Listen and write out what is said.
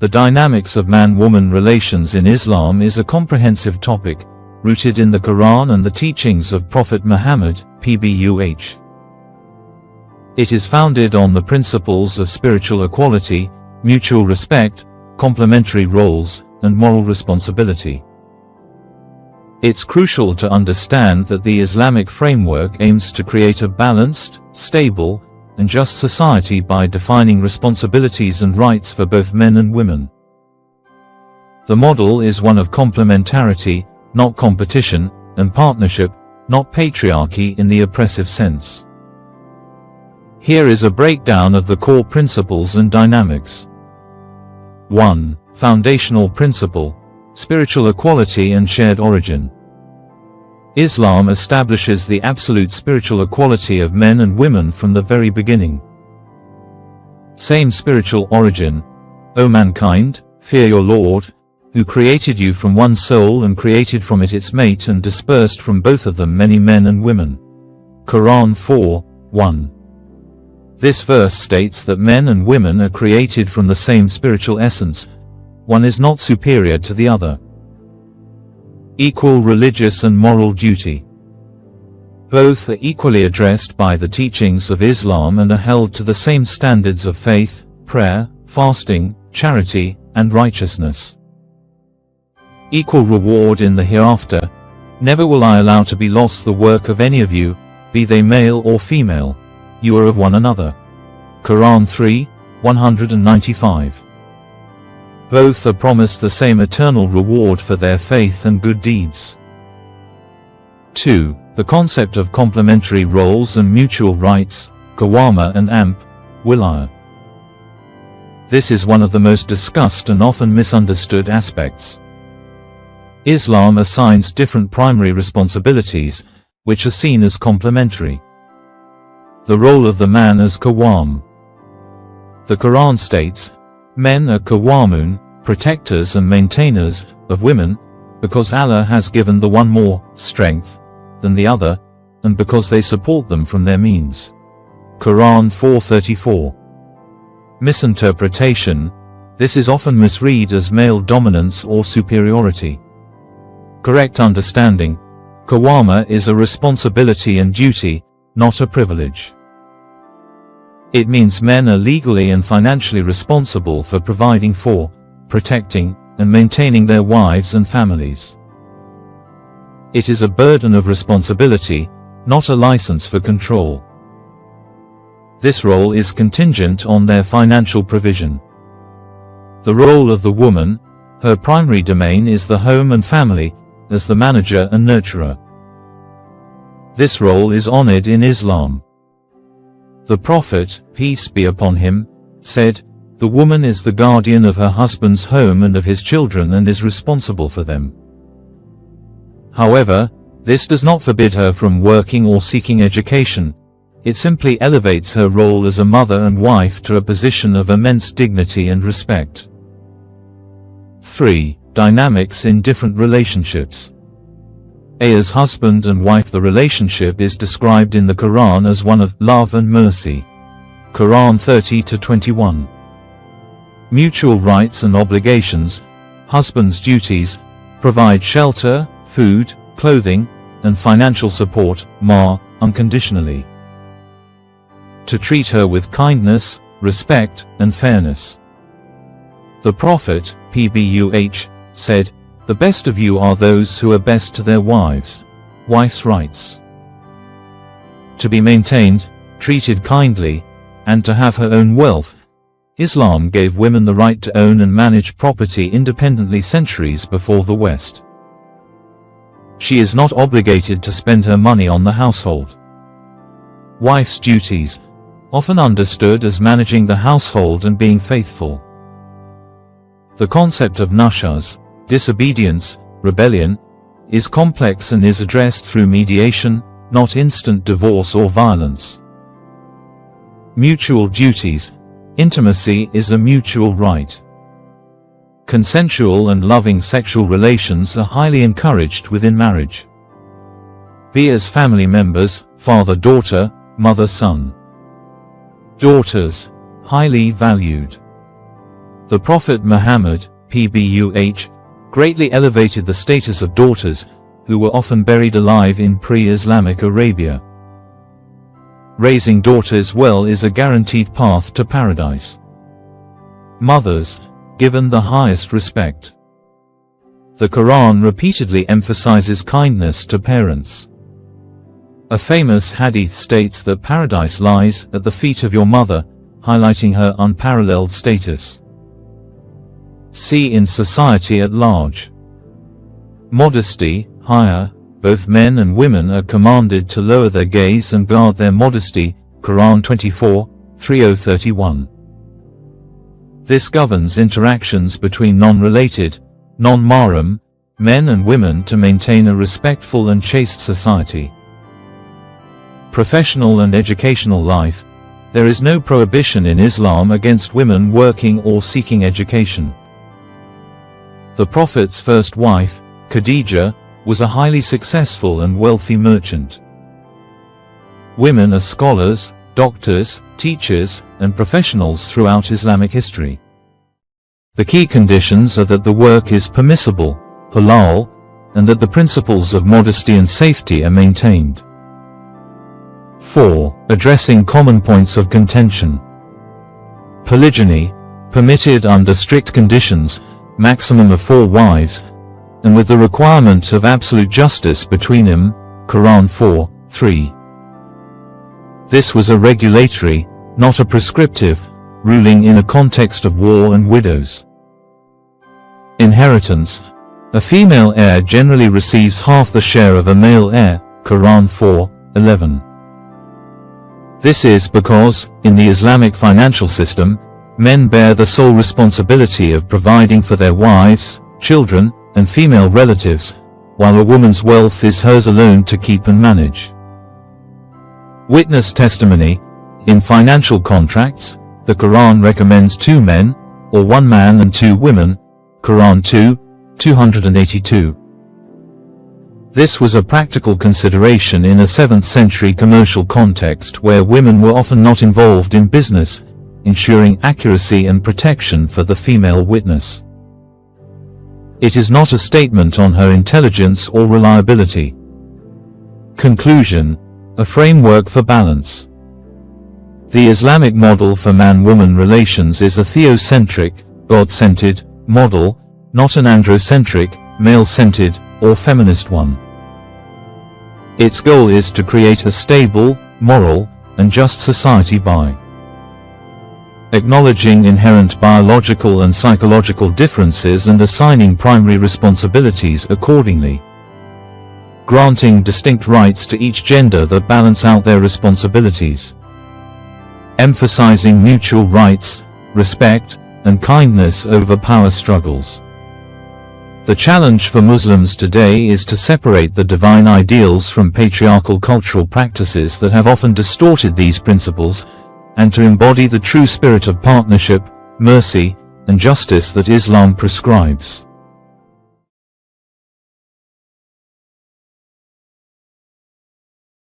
The dynamics of man-woman relations in Islam is a comprehensive topic, rooted in the Quran and the teachings of Prophet Muhammad, PBUH. It is founded on the principles of spiritual equality, mutual respect, complementary roles, and moral responsibility. It's crucial to understand that the Islamic framework aims to create a balanced, stable, and just society by defining responsibilities and rights for both men and women. The model is one of complementarity, not competition, and partnership, not patriarchy in the oppressive sense. Here is a breakdown of the core principles and dynamics. 1. Foundational principle: spiritual equality and shared origin. Islam establishes the absolute spiritual equality of men and women from the very beginning. Same spiritual origin. O mankind, fear your Lord, who created you from one soul and created from it its mate and dispersed from both of them many men and women. Quran 4:1. This verse states that men and women are created from the same spiritual essence. One is not superior to the other. Equal religious and moral duty. Both are equally addressed by the teachings of Islam and are held to the same standards of faith, prayer, fasting, charity, and righteousness. Equal reward in the hereafter. Never will I allow to be lost the work of any of you, be they male or female. You are of one another. Quran 3:195. Both are promised the same eternal reward for their faith and good deeds. 2. The concept of complementary roles and mutual rights, Qawwama and Amp, Wilaya. This is one of the most discussed and often misunderstood aspects. Islam assigns different primary responsibilities, which are seen as complementary. The role of the man as Qawwam. The Quran states, men are Qawwamun, protectors and maintainers, of women, because Allah has given the one more strength than the other, and because they support them from their means. Quran 4:34. Misinterpretation. This is often misread as male dominance or superiority. Correct understanding. Qawwama is a responsibility and duty, not a privilege. It means men are legally and financially responsible for providing for, protecting, and maintaining their wives and families. It is a burden of responsibility, not a license for control. This role is contingent on their financial provision. The role of the woman, her primary domain is the home and family, as the manager and nurturer. This role is honored in Islam. The Prophet, peace be upon him, said, "The woman is the guardian of her husband's home and of his children and is responsible for them." However, this does not forbid her from working or seeking education. It simply elevates her role as a mother and wife to a position of immense dignity and respect. 3. Dynamics in different relationships. As husband and wife, the relationship is described in the Quran as one of love and mercy. Quran 30-21. Mutual rights and obligations. Husband's duties: provide shelter, food, clothing, and financial support, unconditionally. To treat her with kindness, respect, and fairness. The Prophet, PBUH, said, "The best of you are those who are best to their wives." Wife's rights. To be maintained, treated kindly, and to have her own wealth. Islam gave women the right to own and manage property independently centuries before the West. She is not obligated to spend her money on the household. Wife's duties, often understood as managing the household and being faithful. The concept of nushuz, disobedience, rebellion, is complex and is addressed through mediation, not instant divorce or violence. Mutual duties. Intimacy is a mutual right. Consensual and loving sexual relations are highly encouraged within marriage. Be as family members, father-daughter, mother-son. Daughters, highly valued. The Prophet Muhammad, PBUH, greatly elevated the status of daughters, who were often buried alive in pre-Islamic Arabia. Raising daughters well is a guaranteed path to paradise. Mothers, given the highest respect. The Quran repeatedly emphasizes kindness to parents. A famous hadith states that paradise lies at the feet of your mother, highlighting her unparalleled status. See in society at large. Modesty, haya. Both men and women are commanded to lower their gaze and guard their modesty, Quran 24:30-31. This governs interactions between non-related, non-mahram, men and women to maintain a respectful and chaste society. Professional and educational life. There is no prohibition in Islam against women working or seeking education. The Prophet's first wife, Khadijah, was a highly successful and wealthy merchant. Women are scholars, doctors, teachers, and professionals throughout Islamic history. The key conditions are that the work is permissible, halal, and that the principles of modesty and safety are maintained. 4. Addressing common points of contention. Polygyny, permitted under strict conditions, maximum of 4 wives, and with the requirement of absolute justice between them, Quran 4:3. This was a regulatory, not a prescriptive, ruling in a context of war and widows. Inheritance. A female heir generally receives half the share of a male heir, Quran 4:11. This is because, in the Islamic financial system, men bear the sole responsibility of providing for their wives, children, and female relatives, while a woman's wealth is hers alone to keep and manage. Witness testimony. In financial contracts, the Quran recommends 2 men, or 1 man and 2 women, Quran 2:282. This was a practical consideration in a 7th century commercial context where women were often not involved in business, ensuring accuracy and protection for the female witness. It is not a statement on her intelligence or reliability. Conclusion. A framework for balance. The Islamic model for man-woman relations is a theocentric, God-centered model, not an androcentric, male-centered, or feminist one. Its goal is to create a stable, moral, and just society by acknowledging inherent biological and psychological differences and assigning primary responsibilities accordingly, granting distinct rights to each gender that balance out their responsibilities, emphasizing mutual rights, respect, and kindness over power struggles. The challenge for Muslims today is to separate the divine ideals from patriarchal cultural practices that have often distorted these principles, and to embody the true spirit of partnership, mercy, and justice that Islam prescribes.